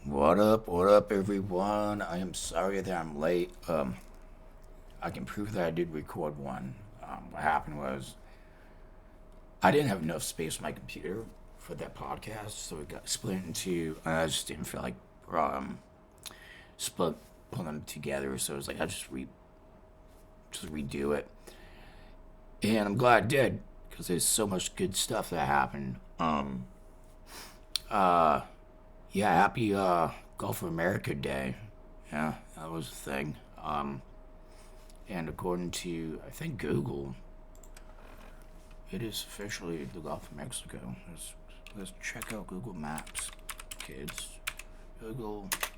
What up, everyone? I am sorry that I'm late. I can prove that I did record one. What happened was I didn't have enough space on my computer for that podcast, so it got split into. I just didn't feel like um, split put them together, so it was like I just redo it, and I'm glad I did because there's so much good stuff that happened. Uh, yeah, happy Gulf of America Day. Yeah, that was a thing. And according to, I think, Google, it is officially the Gulf of Mexico. Let's check out Google Maps, kids. Google Maps.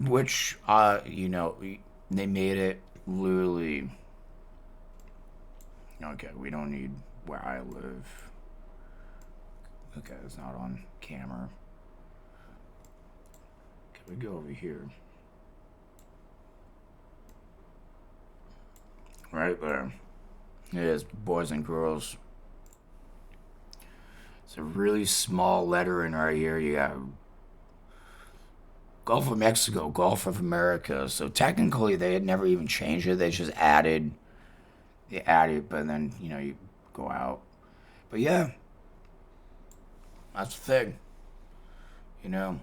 Which, they made it literally. Okay, we don't need where I live. Okay, it's not on camera. Can we go over here? Right there. It is, boys and girls. It's a really small lettering right here. You got Gulf of Mexico, Gulf of America. So technically, they had never even changed it. They just added, but then you go out. But yeah, that's the thing, you know.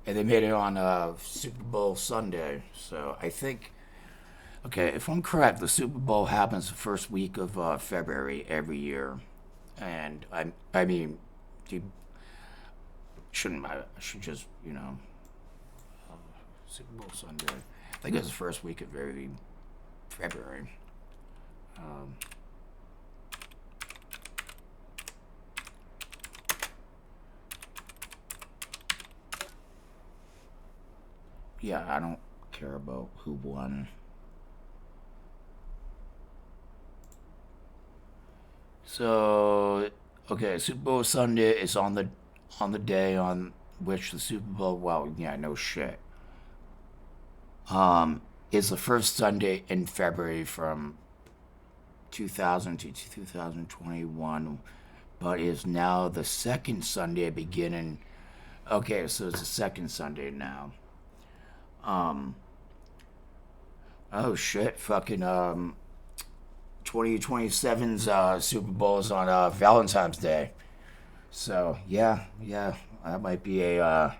And they made it on Super Bowl Sunday. So I think, okay, if I'm correct, the Super Bowl happens the first week of February every year, and I mean, you shouldn't I should just uh, Super Bowl Sunday. I think it's the first week of every February. Um, yeah, I don't care about who won. So, okay, Super Bowl Sunday is on the day on which the Super Bowl. Well, yeah, no shit. Is the first Sunday in February from 2000 to 2021, but is now the second Sunday beginning. Okay, so it's the second Sunday now. Um, oh shit, fucking 2027's Super Bowl is on Valentine's Day. So yeah, that might be a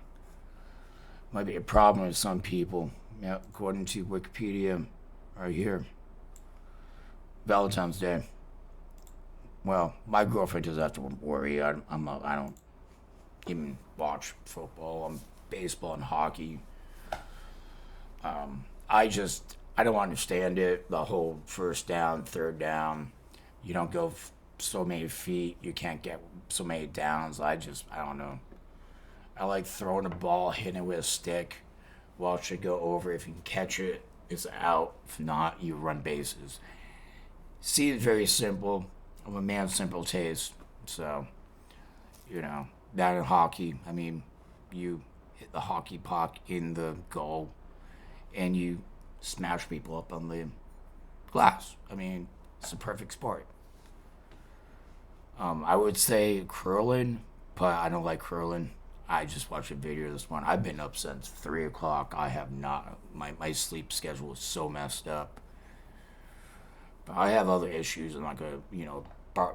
problem with some people. Yeah, according to Wikipedia, right here, Valentine's Day. Well, my girlfriend doesn't have to worry. I don't even watch football, baseball, and hockey. I don't understand it. The whole first down, third down, you don't go so many feet, you can't get so many downs. I don't know. I like throwing a ball, hitting it with a stick. Watch it go over. If you can catch it, it's out. If not, you run bases. See, it's very simple. I'm a man of simple taste. So, that in hockey, I mean, you hit the hockey puck in the goal and you smash people up on the glass. I mean, it's a perfect sport. I would say curling, but I don't like curling. I just watched a video this morning. I've been up since 3 o'clock. I have not. My sleep schedule is so messed up. But I have other issues I'm not going to,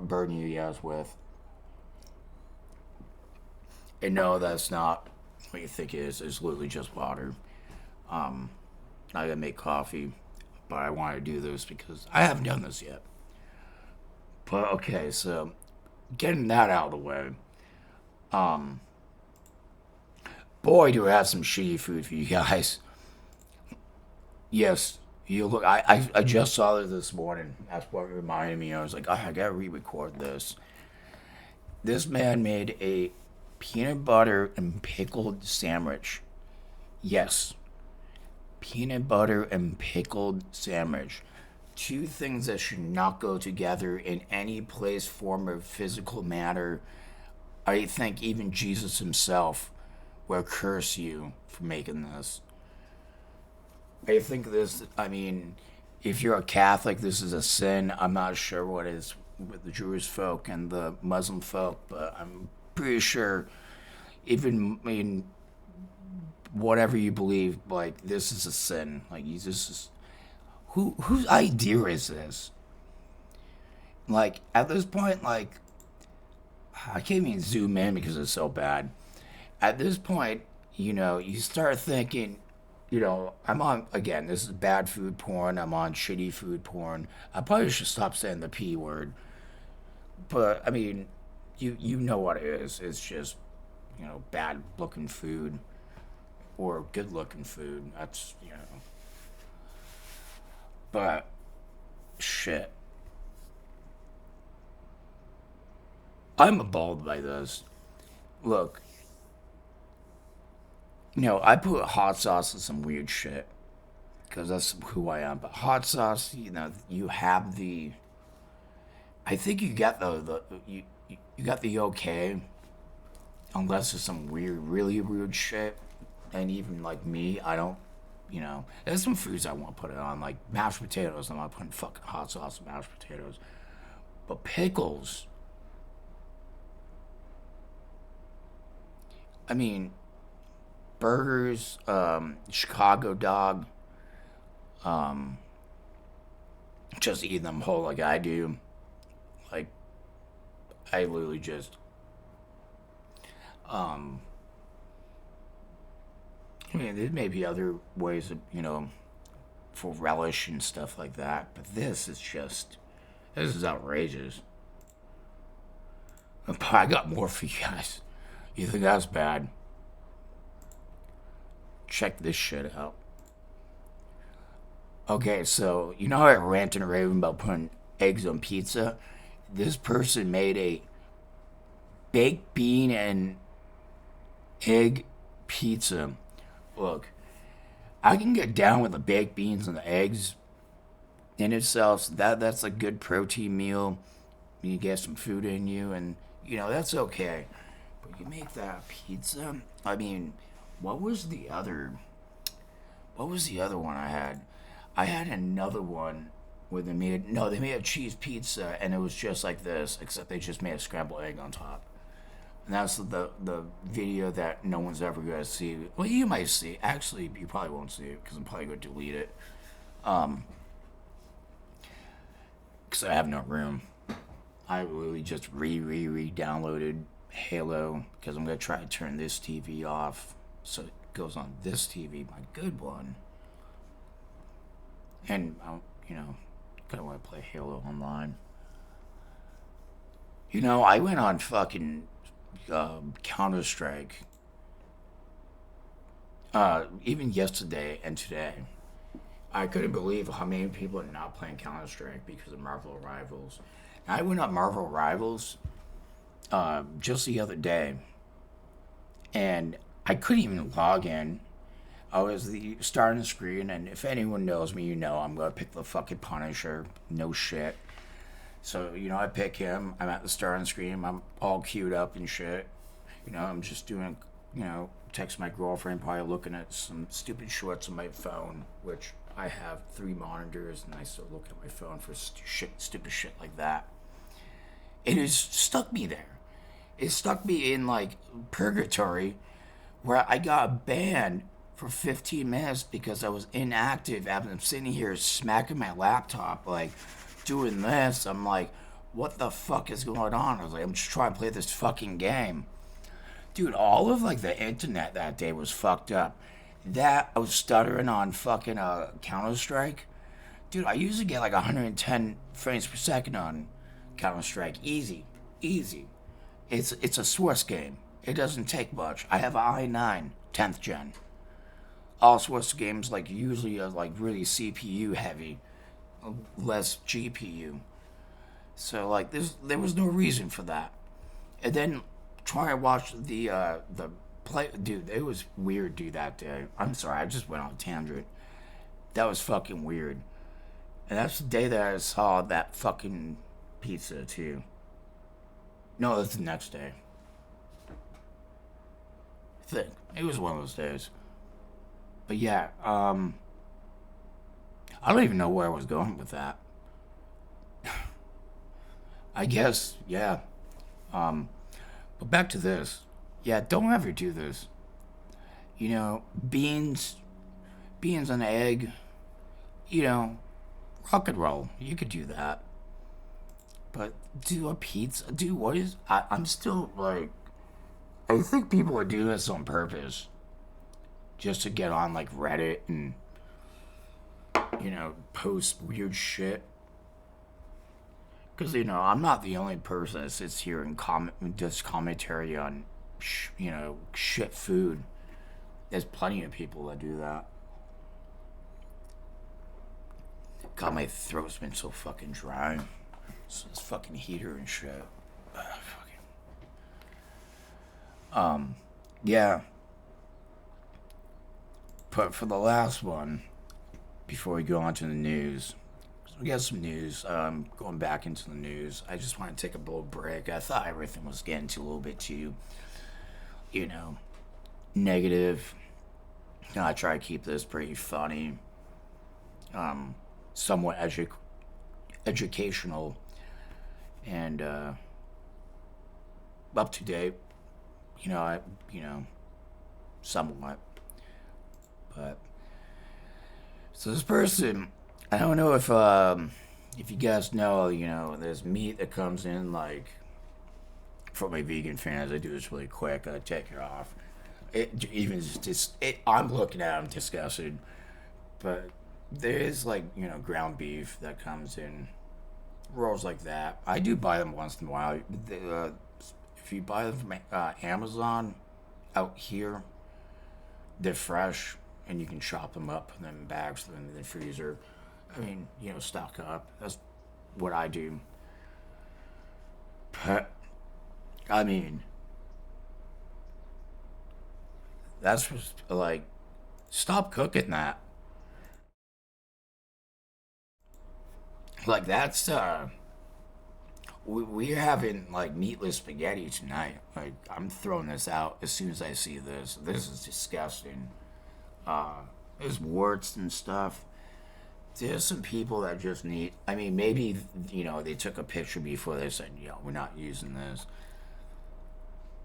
burden you guys with. And no, that's not what you think it is. It's literally just water. Um, I gotta make coffee, but I want to do this because I haven't done this yet. But okay, so getting that out of the way, um, boy, do I have some shitty food for you guys. Yes, you look. I just saw this morning. That's what reminded me. I was like, oh, I gotta re-record this. This man made a peanut butter and pickled sandwich. Yes, peanut butter and pickled sandwich. Two things that should not go together in any place, form, or physical matter. I think even Jesus himself will curse you for making this. I think this, I mean, if you're a Catholic, this is a sin. I'm not sure what is with the Jewish folk and the Muslim folk, but I'm pretty sure even in whatever you believe, like this is a sin. Like this is whose idea is this? Like at this point, like I can't even zoom in because it's so bad. At this point, you start thinking, I'm on again. This is bad food porn. I'm on shitty food porn. I probably should stop saying the p word. But I mean, you know what it is. It's just bad looking food or good looking food. That's. But shit, I'm appalled by this. Look, I put hot sauce in some weird shit because that's who I am. But hot sauce, you have the. I think you got you got the okay, unless it's some weird, really weird shit. And even like me, I don't. There's some foods I want to put it on, like mashed potatoes. I'm not putting fucking hot sauce on mashed potatoes. But pickles, I mean, burgers, Chicago dog, um, just eating them whole like I do. Like, I literally just, um, I mean, there may be other ways of, for relish and stuff like that, but this is outrageous. I got more for you guys. You think that's bad? Check this shit out. Okay, so you know how I ranted and raving about putting eggs on pizza? This person made a baked bean and egg pizza. Look, I can get down with the baked beans and the eggs in itself. So that's a good protein meal. You get some food in you, and that's okay. But you make that pizza. I mean, what was the other? What was the other one I had? I had another one where they made a cheese pizza, and it was just like this, except they just made a scrambled egg on top. And that's the video that no one's ever gonna see. Well, you might see. Actually, you probably won't see it because I'm probably gonna delete it. Um, because I have no room. I really just re downloaded Halo because I'm gonna try to turn this TV off so it goes on this TV, my good one. And kind of want to play Halo online. I went on fucking Counter Strike even yesterday and today. I couldn't believe how many people are not playing Counter Strike because of Marvel Rivals. I went on Marvel Rivals just the other day, and I couldn't even log in. I was the starting screen, and if anyone knows me, I'm gonna pick the fucking Punisher. No shit. So I pick him. I'm at the starting screen. I'm all queued up and shit. I'm just doing, text my girlfriend, probably looking at some stupid shorts on my phone, which I have 3 monitors, and I still look at my phone for stupid shit like that. It has stuck me there. It stuck me in like purgatory, where I got banned for 15 minutes because I was inactive. I'm sitting here smacking my laptop, like doing this. I'm like, what the fuck is going on? I was like, I'm just trying to play this fucking game. Dude, all of like the internet that day was fucked up. That I was stuttering on fucking Counter Strike. Dude, I usually get like 110 frames per second on Counter Strike. Easy, easy. It's a source game. It doesn't take much. I have an i9 10th gen. All sorts of games like usually are like really CPU heavy, less GPU. So like there was no reason for that. And then try to watch the play. Dude, it was weird, dude, that day. I'm sorry, I just went on a tangent. That was fucking weird. And that's the day that I saw that fucking pizza too. No, that's the next day. I think it was one of those days. But yeah, I don't even know where I was going with that. I guess, yeah. Um, but back to this. Yeah, don't ever do this. You know, beans and egg, you know, rock and roll. You could do that. But do a pizza? Dude, what is. I'm still like. I think people are doing this on purpose. Just to get on like Reddit and, post weird shit. Because, I'm not the only person that sits here and does commentary on, shit food. There's plenty of people that do that. God, my throat's been so fucking dry. So this fucking heater and shit. Yeah. But for the last one, before we go on to the news, we got some news. Going back into the news, I just want to take a little break. I thought everything was getting to a little bit too, you know, negative. I try to keep this pretty funny, somewhat educational, and up to date. Somewhat. But so this person, I don't know if you guys know, there's meat that comes in like for my vegan fans. I do this really quick. I take it off. It even just I'm looking at it, I'm disgusted. But there is like ground beef that comes in rolls like that. I do buy them once in a while. If you buy them from Amazon out here, they're fresh and you can chop them up, put them in bags, put them in the freezer. I mean, stock up. That's what I do. But, I mean, that's just, like, stop cooking that. Like, that's, we're having, like, meatless spaghetti tonight. Like, I'm throwing this out as soon as I see this. This is disgusting. There's warts and stuff. There's some people that just need. I mean, maybe they took a picture before they said, we're not using this.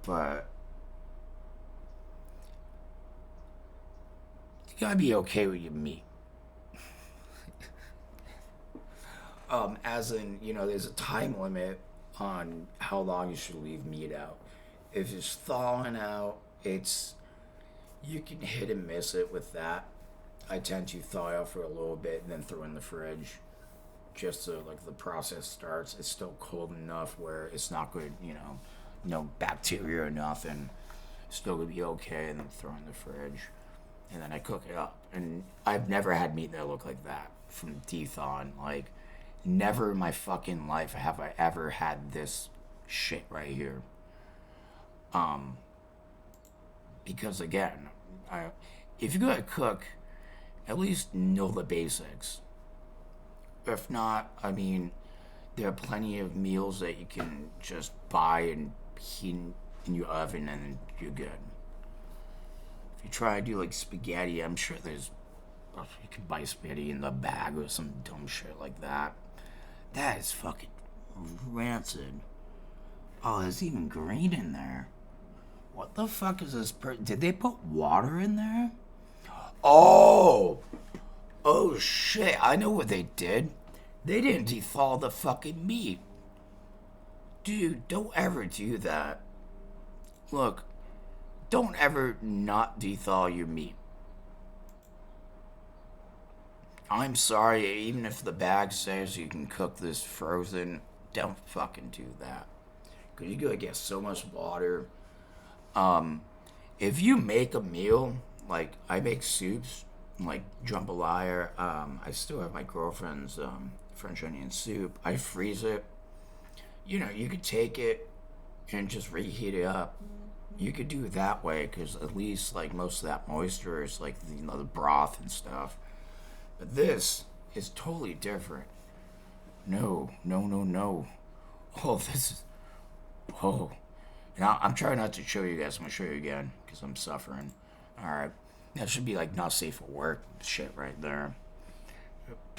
But you gotta be okay with your meat. As in, there's a time limit on how long you should leave meat out. If it's thawing out, you can hit and miss it with that. I tend to thaw out for a little bit and then throw in the fridge, just so like the process starts. It's still cold enough where it's not good, no bacteria or nothing. Still gonna be okay, and then throw in the fridge, and then I cook it up. And I've never had meat that looked like that from de-thawing. Like, never in my fucking life have I ever had this shit right here. Because again, if you're gonna cook, at least know the basics. If not, I mean, there are plenty of meals that you can just buy and heat in your oven and you're good. If you try to do like spaghetti, I'm sure you can buy spaghetti in the bag or some dumb shit like that. That is fucking rancid. Oh, there's even green in there. What the fuck is this? Did they put water in there? Oh! Oh shit, I know what they did. They didn't de-thaw the fucking meat. Dude, don't ever do that. Look, don't ever not de-thaw your meat. I'm sorry, even if the bag says you can cook this frozen, don't fucking do that. Because you're going to get so much water. If you make a meal, like I make soups, like jambalaya, I still have my girlfriend's French onion soup. I freeze it. You could take it and just reheat it up. You could do it that way because at least like most of that moisture is like the broth and stuff. But this is totally different. No, no, no, no. Oh, this is. Oh. Now, I'm trying not to show you guys. I'm going to show you again because I'm suffering. Alright. That should be like not safe for work shit right there.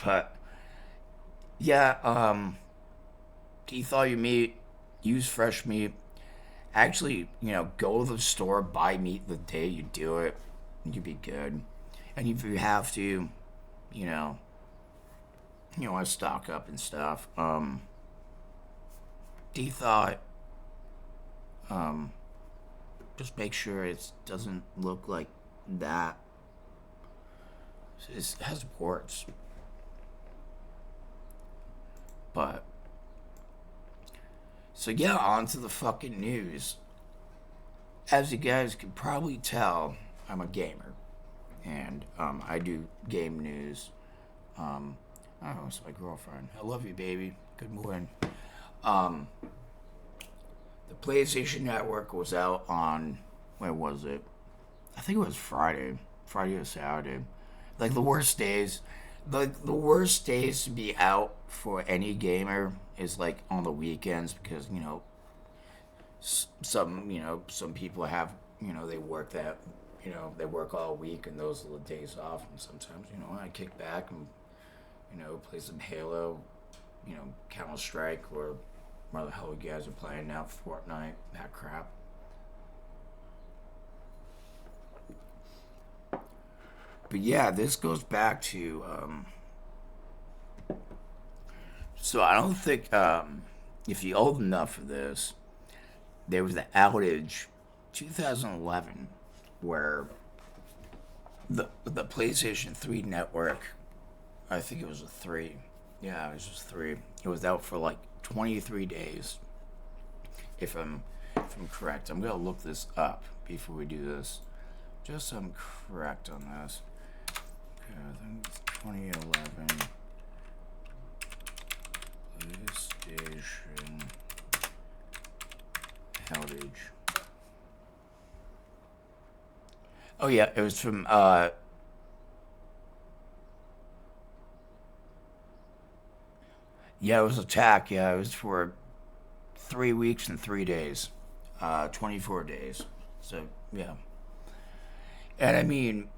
But, yeah, Thaw your meat, use fresh meat. Actually, go to the store, buy meat the day you do it, and you'll be good. And if you have to, you know, want to stock up and stuff. Thaw it. Um, just make sure it doesn't look like that. It has warts, but so yeah, on to the fucking news. As you guys can probably tell, I'm a gamer, and I do game news. Um, oh, it's my girlfriend. I love you, baby. Good morning. Um, the PlayStation Network was out on, when was it? I think it was Friday or Saturday. Like the worst days, the worst days to be out for any gamer is like on the weekends because some people have they work that they work all week and those are the days off, and sometimes I kick back and play some Halo, Counter Strike, or where the hell you guys are playing now, Fortnite, that crap. But yeah, this goes back to so I don't think if you're old enough for this, there was the outage 2011 where the PlayStation 3 network, I think it was a 3. Yeah, it was just 3. It was out for like 23 days. If I'm correct. I'm going to look this up before we do this. Just so I'm correct on this. Okay, I think it's 2011 PlayStation outage. Oh yeah, it was from yeah, it was attack. Yeah, it was for 3 weeks and 3 days, 24 days. So yeah, and I mean,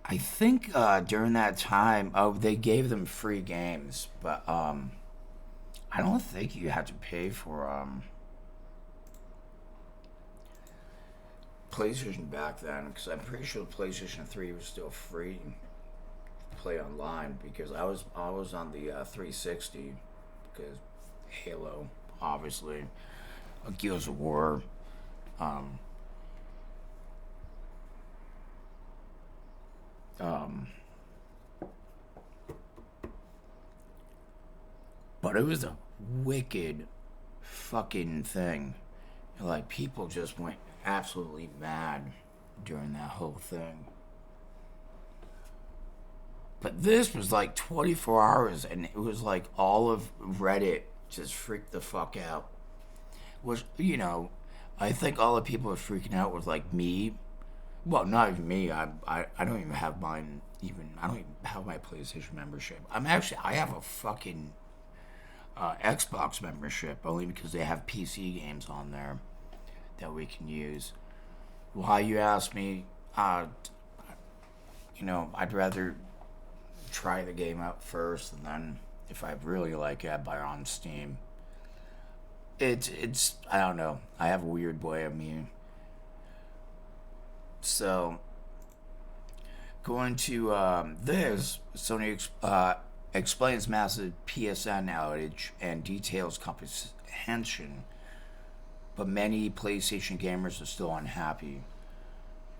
I think during that time, oh, they gave them free games, but I don't think you had to pay for PlayStation back then, because I'm pretty sure PlayStation 3 was still free to play online because I was on the 360 because Halo, obviously, Gears of War. Um, um, but it was a wicked fucking thing. Like, people just went absolutely mad during that whole thing. But this was like 24 hours, and it was like all of Reddit just freaked the fuck out. Was I think all the people were freaking out was like me. Well, not even me. I don't even have mine. Even I don't even have my PlayStation membership. I have a fucking Xbox membership only because they have PC games on there that we can use. Why, you ask me? I'd rather try the game out first, and then if I really like it, I buy it on Steam. It's I don't know. I have a weird way of me. So going to this, Sony explains massive PSN outage and details comprehension, but many PlayStation gamers are still unhappy.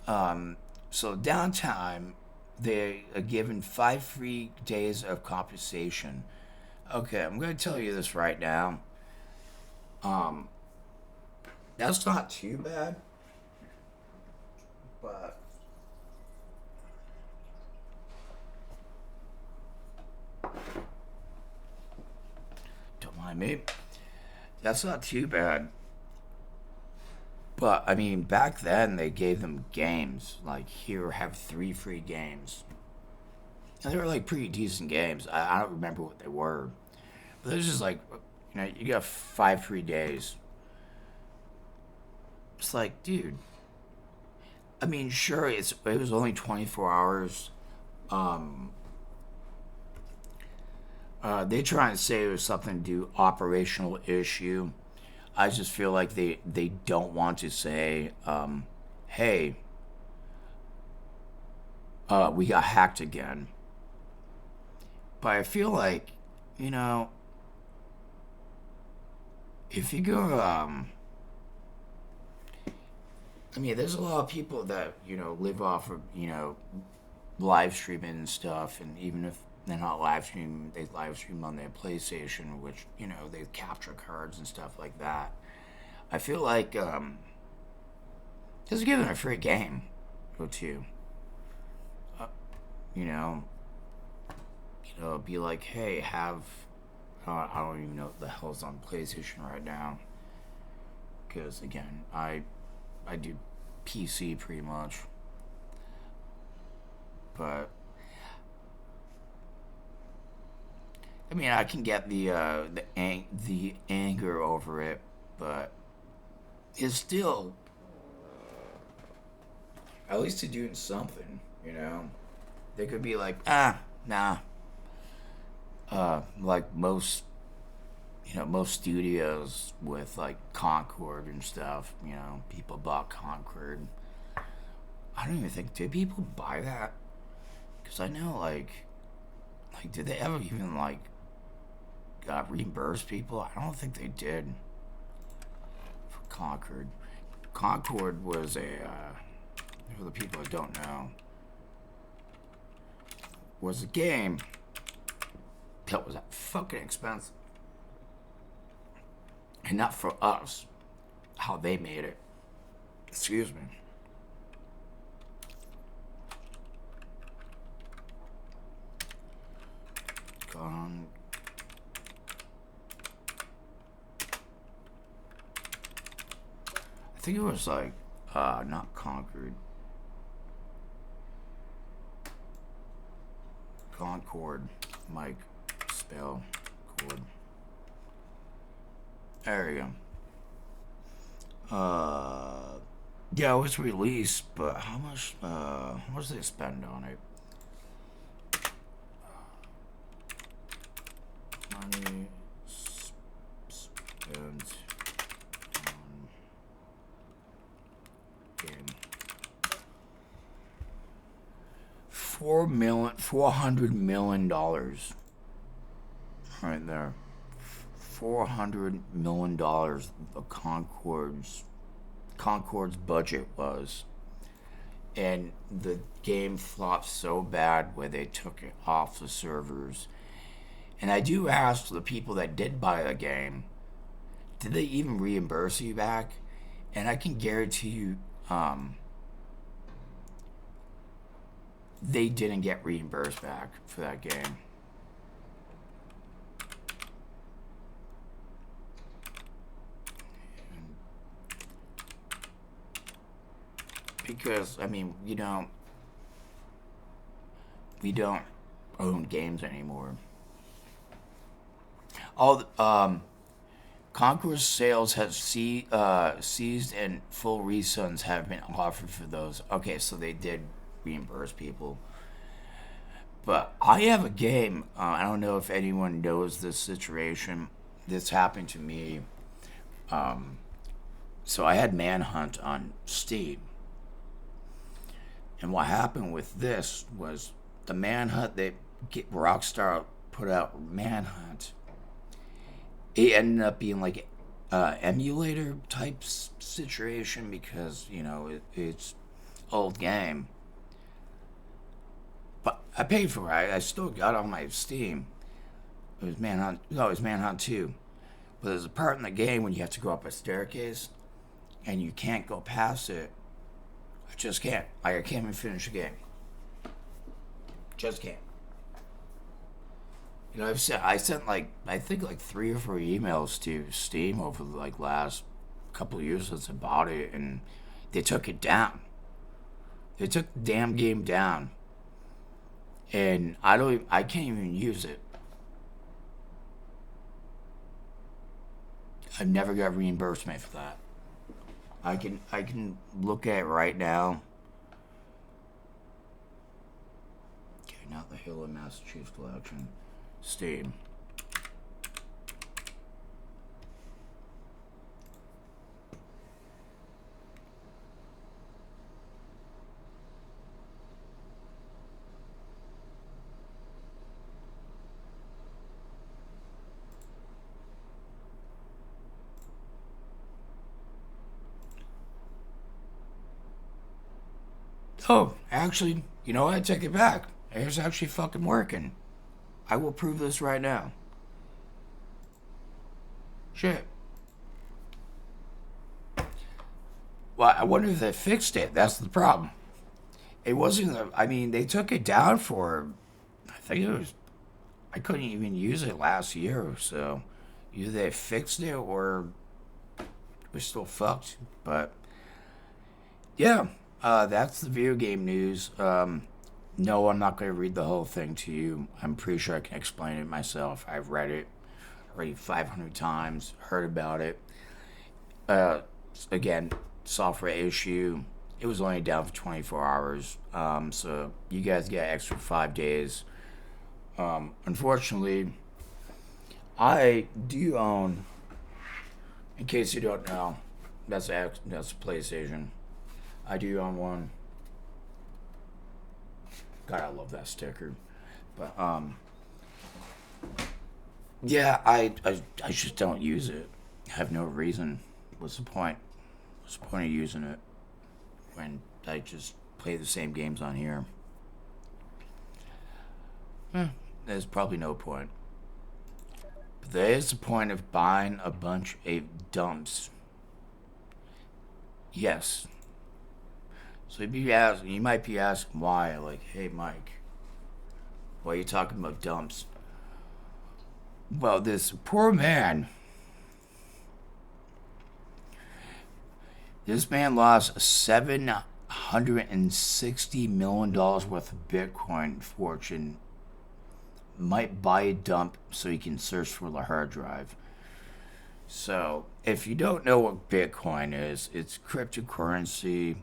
So downtime, they are given 5 free days of compensation. Okay, I'm going to tell you this right now. Um, that's not too bad, but don't mind me. That's not too bad. But I mean, back then they gave them games. Like, here, have 3 free games. And they were like pretty decent games. I don't remember what they were. But it was just like, you got 5 free days. It's like, dude. I mean, sure, it was only 24 hours. Um, They trying to say it was something to do operational issue. I just feel like they don't want to say, hey, we got hacked again. But I feel like, you know, if you go, I mean, there's a lot of people that, live off of, live streaming and stuff. And even if they're not live streaming, they live stream on their PlayStation, which, they capture cards and stuff like that. I feel like, just give them a free game or two. Uh, you know, be like, hey, I don't even know what the hell's on PlayStation right now. Because, again, I do PC pretty much. But, I mean, I can get the anger over it, but it's still, at least they're doing something, They could be like, nah. Like most studios with like Concord and stuff, people bought Concord. I don't even think, did people buy that? Because I know, like, did they ever even reimburse people? I don't think they did for Concord. Concord was for the people that don't know, was a game that was fucking expensive. And not for us, how they made it. Excuse me. I think it was not Concord. Concord. Mike. Spell. Cord. There we go. Yeah, it was released, but how much did they spend on it? Money spent on game. $400 million. Right there. $400 million of Concord's budget was. And the game flopped so bad where they took it off the servers. And I do ask the people that did buy the game, did they even reimburse you back? And I can guarantee you, they didn't get reimbursed back for that game. Because, I mean, we don't own games anymore. All Conqueror's sales have ceased and full refunds have been offered for those. Okay, so they did reimburse people. But I have a game. I don't know if anyone knows this situation. This happened to me. So I had Manhunt on Steam. And what happened with this was the Manhunt, Rockstar put out Manhunt. It ended up being like emulator type situation because, it's old game. But I paid for it. I still got it on my Steam. It was Manhunt. No, it was Manhunt 2. But there's a part in the game when you have to go up a staircase and you can't go past it. I just can't. I can't even finish the game. Just can't. I sent I think 3 or 4 emails to Steam over the last couple of years since I bought it, and they took it down. They took the damn game down, and I can't even use it. I've never got reimbursement for that. I can look at it right now. Okay, not the Hill of Massachusetts collection. Steam. Oh, actually, you know what? I take it back. It's actually fucking working. I will prove this right now. Shit. Well, I wonder if they fixed it. That's the problem. It wasn't. I mean, they took it down for. I think it was. I couldn't even use it last year. So, either they fixed it or we're still fucked. But yeah, that's the video game news. No, I'm not going to read the whole thing to you. I'm pretty sure I can explain it myself. I've read it already 500 times, heard about it. Uh, Again, software issue. It was only down for 24 hours. So you guys get extra 5 days. Unfortunately, I do own, in case you don't know, that's PlayStation. I do own one. God, I love that sticker. But yeah, I just don't use it. I have no reason. What's the point? What's the point of using it when I just play the same games on here? There's probably no point. But there is the point of buying a bunch of dumps. Yes. So you might be asking why. Like, hey, Mike, why are you talking about dumps? Well, this poor man. This man lost $760 million worth of Bitcoin fortune. Might buy a dump so he can search for the hard drive. So, if you don't know what Bitcoin is, it's cryptocurrency.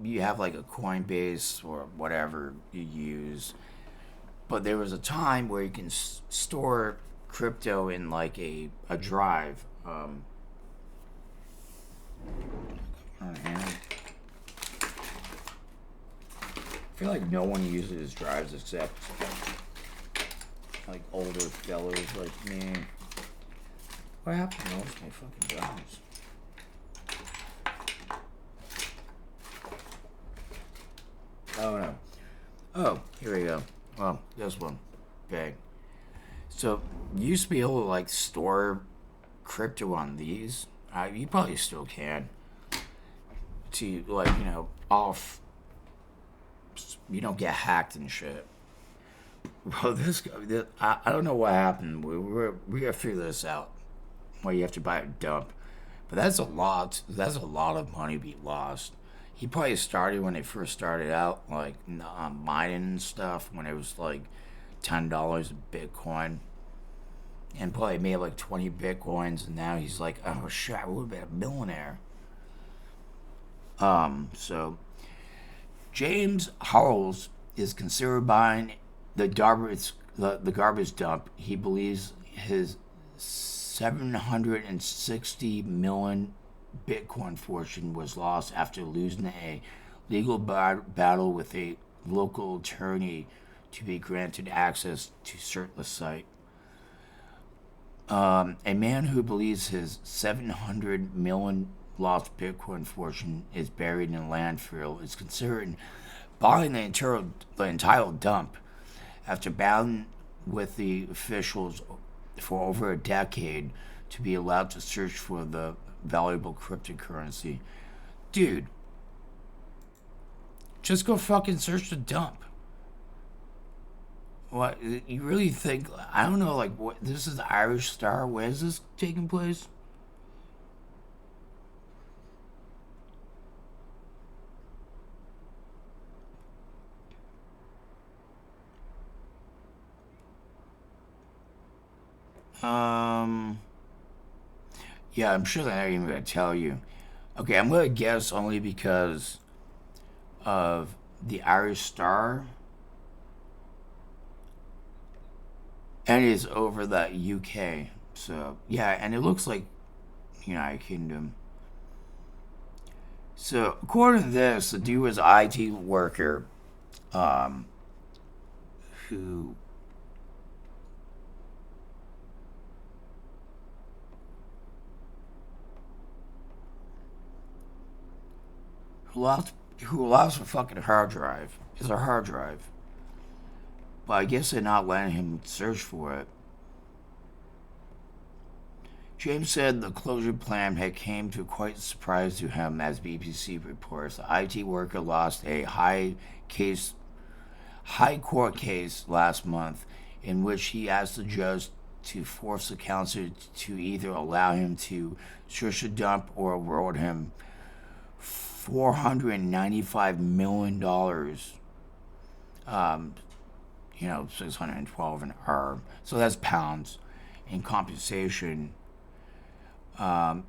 You have like a Coinbase or whatever you use. But there was a time where you can store crypto in like a drive. I feel like no one uses drives except like older fellas like me. What happened to most of my fucking drives? Oh no. Oh, here we go. Well, this one. Bag. So, you used to be able to like store crypto on these. You probably still can. To like, off. You don't get hacked and shit. Well, I don't know what happened. We gotta figure this out. Why you have to buy a dump, but that's a lot. That's a lot of money be lost. He probably started when they first started out, like mining and stuff, when it was like $10 a Bitcoin, and probably made like 20 Bitcoins, and now he's like, oh shit, I would have been a millionaire. So James Harles is considered buying the garbage dump. He believes his 760 million Bitcoin fortune was lost after losing a legal battle with a local attorney to be granted access to search the site. A man who believes his 700 million lost Bitcoin fortune is buried in a landfill is considering buying the entire dump after battling with the officials for over a decade to be allowed to search for the valuable cryptocurrency. Dude, just go fucking search the dump. What, you really think, I don't know, like, what, this is the Irish Star, where is this taking place? Um, yeah, I'm sure they're not even gonna tell you. Okay, I'm gonna guess only because of the Irish Star, and it's over the UK. So yeah, and it looks like United Kingdom. So according to this, the dude was an IT worker, um, who lost who lost a fucking hard drive. It's a hard drive. But I guess they're not letting him search for it. James said the closure plan had came to quite a surprise to him, as BBC reports. The IT worker lost a high court case last month in which he asked the judge to force the council to either allow him to search the dump or award him $495 million. 612 an hour. So that's pounds in compensation.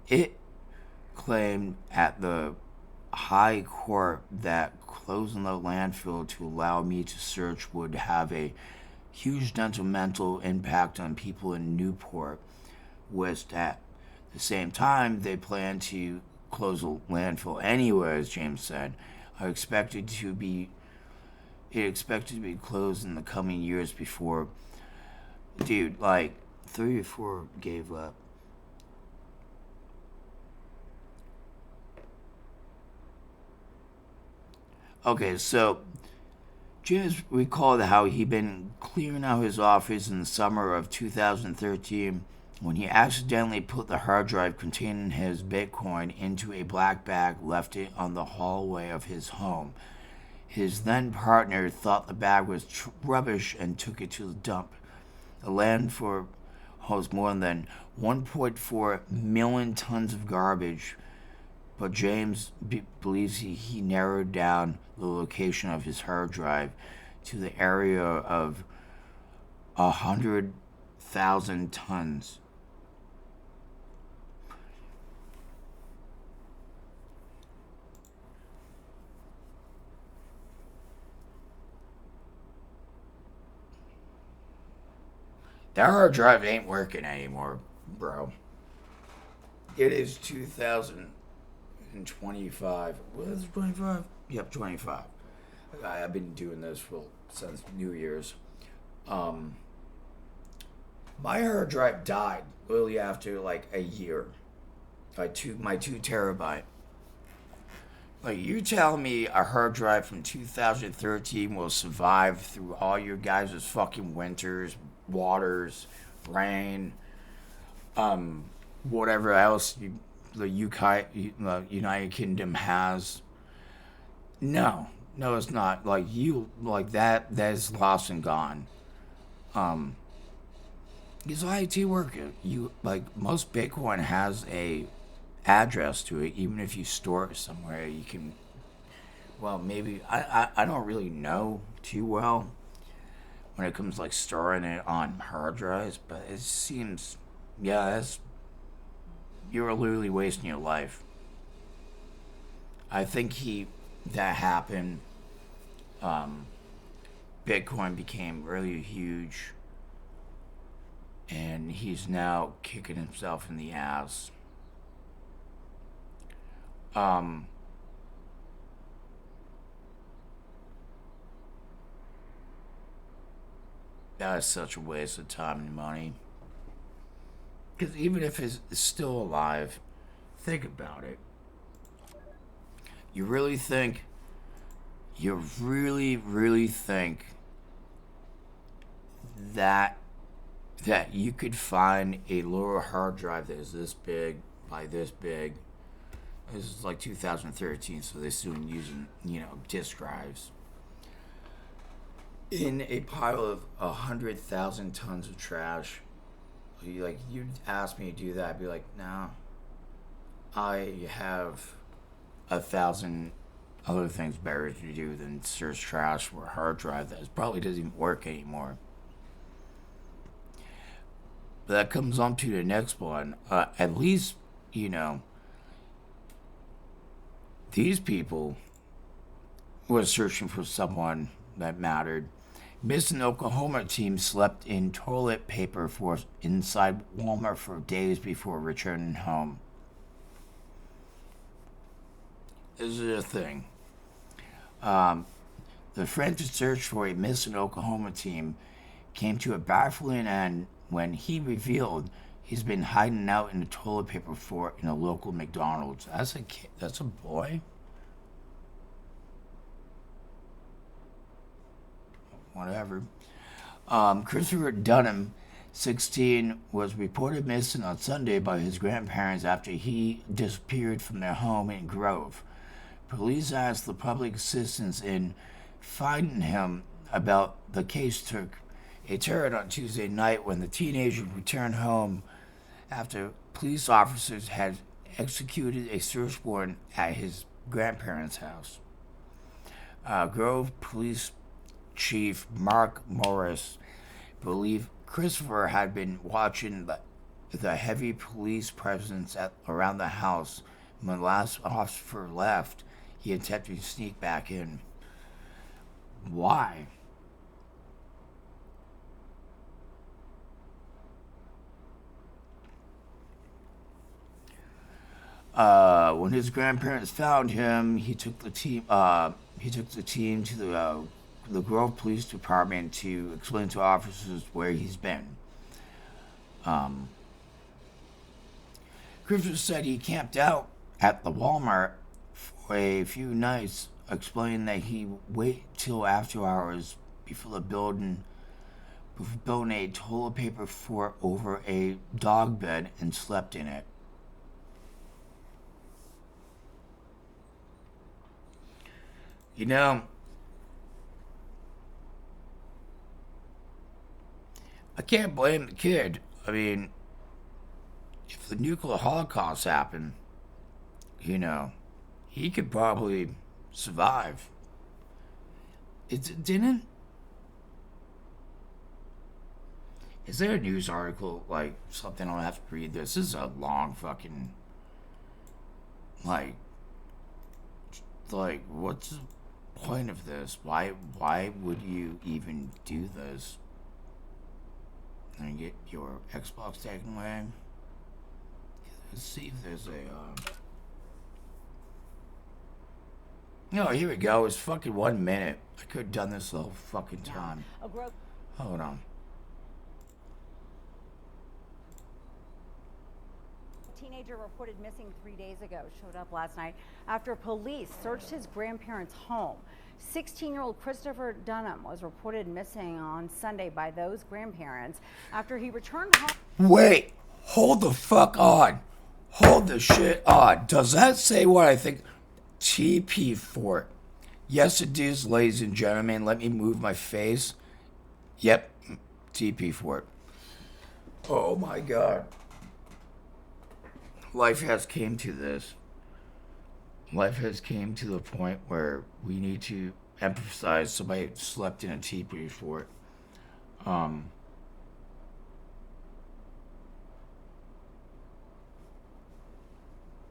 It claimed at the High Court that closing the landfill to allow me to search would have a huge detrimental impact on people in Newport, which at the same time they plan to close the landfill anyway, as James said. It expected to be closed in the coming years before, dude, like 3 or 4 gave up. Okay, so James recalled how he'd been clearing out his office in the summer of 2013 when he accidentally put the hard drive containing his Bitcoin into a black bag, left it on the hallway of his home. His then partner thought the bag was rubbish and took it to the dump. The landfill holds more than 1.4 million tons of garbage, but James believes he narrowed down the location of his hard drive to the area of 100,000 tons. That hard drive ain't working anymore, bro. It is 2025. What is it, 25? Yep, 25. I've been doing this since New Year's. My hard drive died literally after like a year. My 2 terabyte. Like, you telling me a hard drive from 2013 will survive through all your guys' fucking winters, waters, rain, whatever else the United Kingdom has? No, it's not. Like, that's lost and gone. It's IT work. Most Bitcoin has a address to it. Even if you store it somewhere, you can. Well, maybe I don't really know too well when it comes like storing it on hard drives, but it seems, you're literally wasting your life. I think that happened. Bitcoin became really huge, and he's now kicking himself in the ass. That is such a waste of time and money. Because even if it's still alive, think about it. You really, really think that you could find a lower hard drive that is this big by this big? This is like 2013, so they're still using, disk drives. In a pile of 100,000 tons of trash. You'd ask me to do that, I'd be like, no. I have 1,000 other things better to do than search trash for a hard drive that probably doesn't even work anymore. But that comes on to the next one. At least, these people were searching for someone that mattered. Missing Oklahoma team slept in toilet paper for inside Walmart for days before returning home. This is a thing. The frantic search for a missing Oklahoma team came to a baffling end when he revealed he's been hiding out in the toilet paper fort in a local McDonald's. That's a boy. whatever. Christopher Dunham, 16, was reported missing on Sunday by his grandparents after he disappeared from their home in Grove. Police asked the public assistance in finding him about the case took a turn on Tuesday night when the teenager returned home after police officers had executed a search warrant at his grandparents' house. Grove Police Chief Mark Morris believed Christopher had been watching the heavy police presence around the house. When the last officer left, he attempted to sneak back in. Why? When his grandparents found him, he took the team. He took the team to the Grove Police Department to explain to officers where he's been. Christopher said he camped out at the Walmart for a few nights, explaining that he waited till after hours before building a toilet paper fort over a dog bed and slept in it. You know, I can't blame the kid. I mean, if the nuclear holocaust happened, he could probably survive. It didn't. Is there a news article, like, something I'll have to read? This is a long fucking, like, what's the point of this? Why would you even do this? And get your Xbox taken away? Let's see if there's a, No, here we go. It's fucking 1 minute. I could have done this the whole fucking time. Hold on. Teenager reported missing 3 days ago showed up last night after police searched his grandparents' home. 16-year-old Christopher Dunham was reported missing on Sunday by those grandparents after he returned home. Wait, hold the fuck on. Hold the shit on. Does that say what I think? TP Fort. Yes, it is, ladies and gentlemen. Let me move my face. Yep, TP Fort. Oh my god. Life has came to this. Life has came to the point where we need to emphasize somebody slept in a teepee fort. I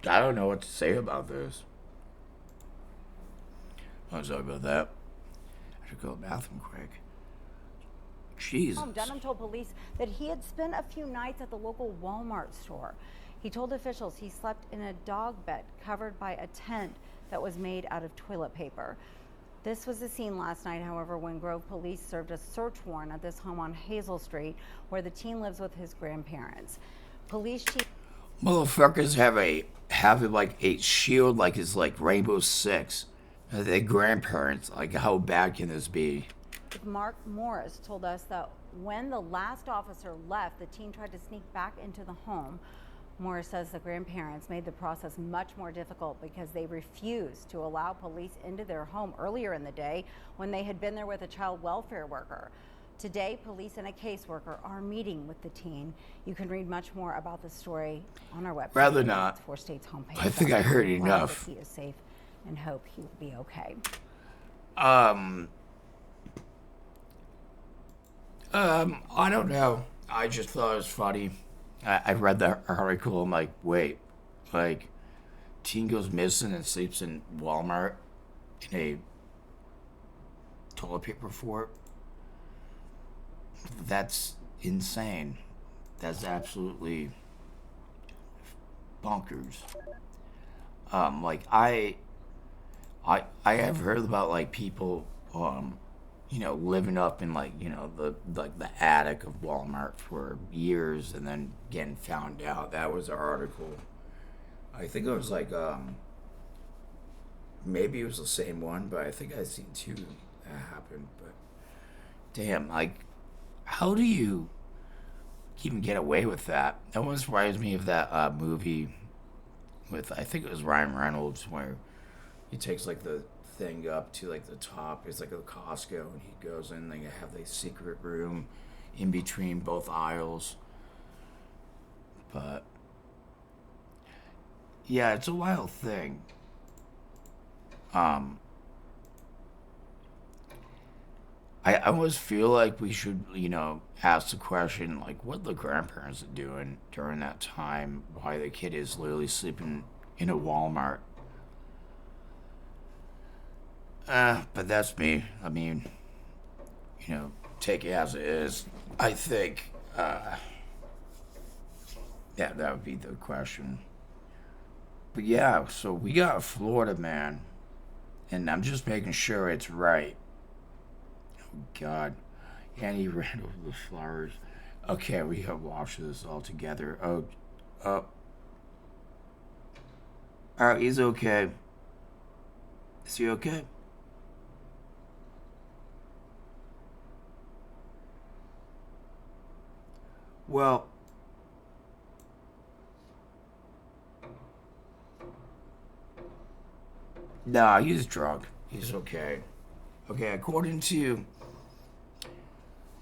don't know what to say about this. I'm sorry about that. I should go to the bathroom quick. Jesus. Dunham told police that he had spent a few nights at the local Walmart store. He told officials he slept in a dog bed covered by a tent that was made out of toilet paper. This was the scene last night, however, when Grove police served a search warrant at this home on Hazel Street, where the teen lives with his grandparents. Police chief motherfuckers have like a shield like it's like Rainbow Six. Their grandparents, like, how bad can this be? Mark Morris told us that when the last officer left, the teen tried to sneak back into the home. Morris says the grandparents made the process much more difficult because they refused to allow police into their home earlier in the day when they had been there with a child welfare worker. Today, police and a caseworker are meeting with the teen. You can read much more about the story on our website. Rather not. Four States homepage. I think I heard enough. He is safe and hope he will be okay. I don't know. I just thought it was funny. I read the article. I'm like, wait, like, teen goes missing and sleeps in Walmart in a toilet paper fort. That's insane. That's absolutely bonkers. Like I have heard about like people, living up in like, the attic of Walmart for years and then getting found out. That was an article. I think it was like, maybe it was the same one, but I think I've seen two that happened. But damn, like, how do you even get away with that? That one surprised me of that movie with, I think it was Ryan Reynolds, where he takes like the thing up to like the top. It's like a Costco, and he goes in. They have the secret room in between both aisles. But yeah, it's a wild thing. Um, I almost feel like we should, ask the question like what the grandparents are doing during that time. Why the kid is literally sleeping in a Walmart. But that's me. I mean, take it as it is. I think, yeah, that would be the question. But yeah, so we got Florida man, and I'm just making sure it's right. Oh God, and he ran over the flowers. Okay, we have watched this all together. Oh, all right, he's okay. Is he okay? Well, nah, he's drunk. He's okay. Okay, according to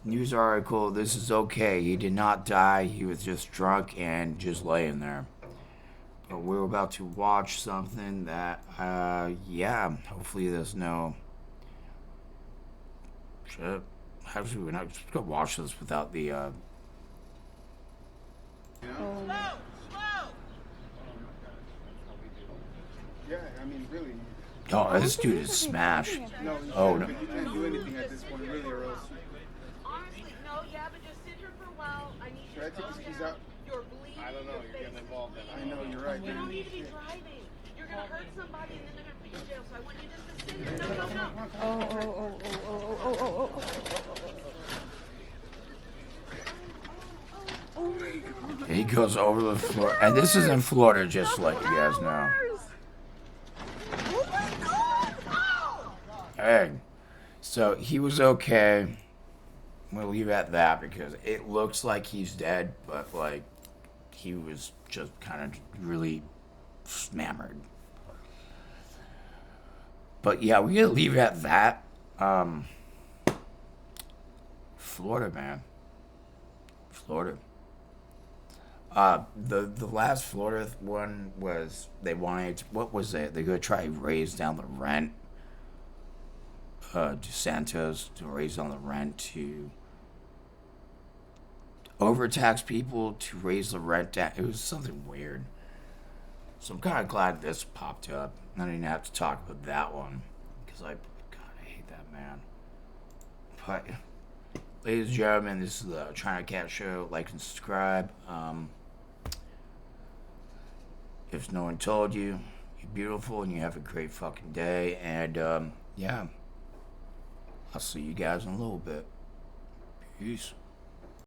news article, this is okay. He did not die. He was just drunk and just laying there. But we're about to watch something that, yeah, hopefully there's no shit. Actually, we're not just gonna watch this without the, Slow! Slow! Yeah, I mean, really. oh, this dude is smashed. No, you Oh, can't, no. you can't do anything at this point, really, or else. Honestly, no, yeah, but just sit here for a while. I need you Should I to take calm these keys down. out? You're bleeding. I don't know, your you're face getting is involved in it. I bleeding. know, you're right, You don't dude. need to be driving. You're gonna hurt somebody and then they're gonna put you in jail. So I want you just to sit here. No, no, no. He goes over the floor. And this is in Florida, just to let you guys know. Oh my God! Oh! Hey, so he was okay. We'll leave it at that because it looks like he's dead, but like he was just kind of really smammered. But yeah, we're gonna leave it at that. Florida, man. Florida. The last Florida one was they wanted to, what was it? They're gonna try to raise down the rent. DeSantis to raise down the rent to overtax people to raise the rent down. It was something weird. So I'm kind of glad this popped up. I didn't have to talk about that one because God, I hate that man. But, ladies and gentlemen, this is the Chinacat show. Like and subscribe. If no one told you, you're beautiful and you have a great fucking day. And yeah, I'll see you guys in a little bit. Peace.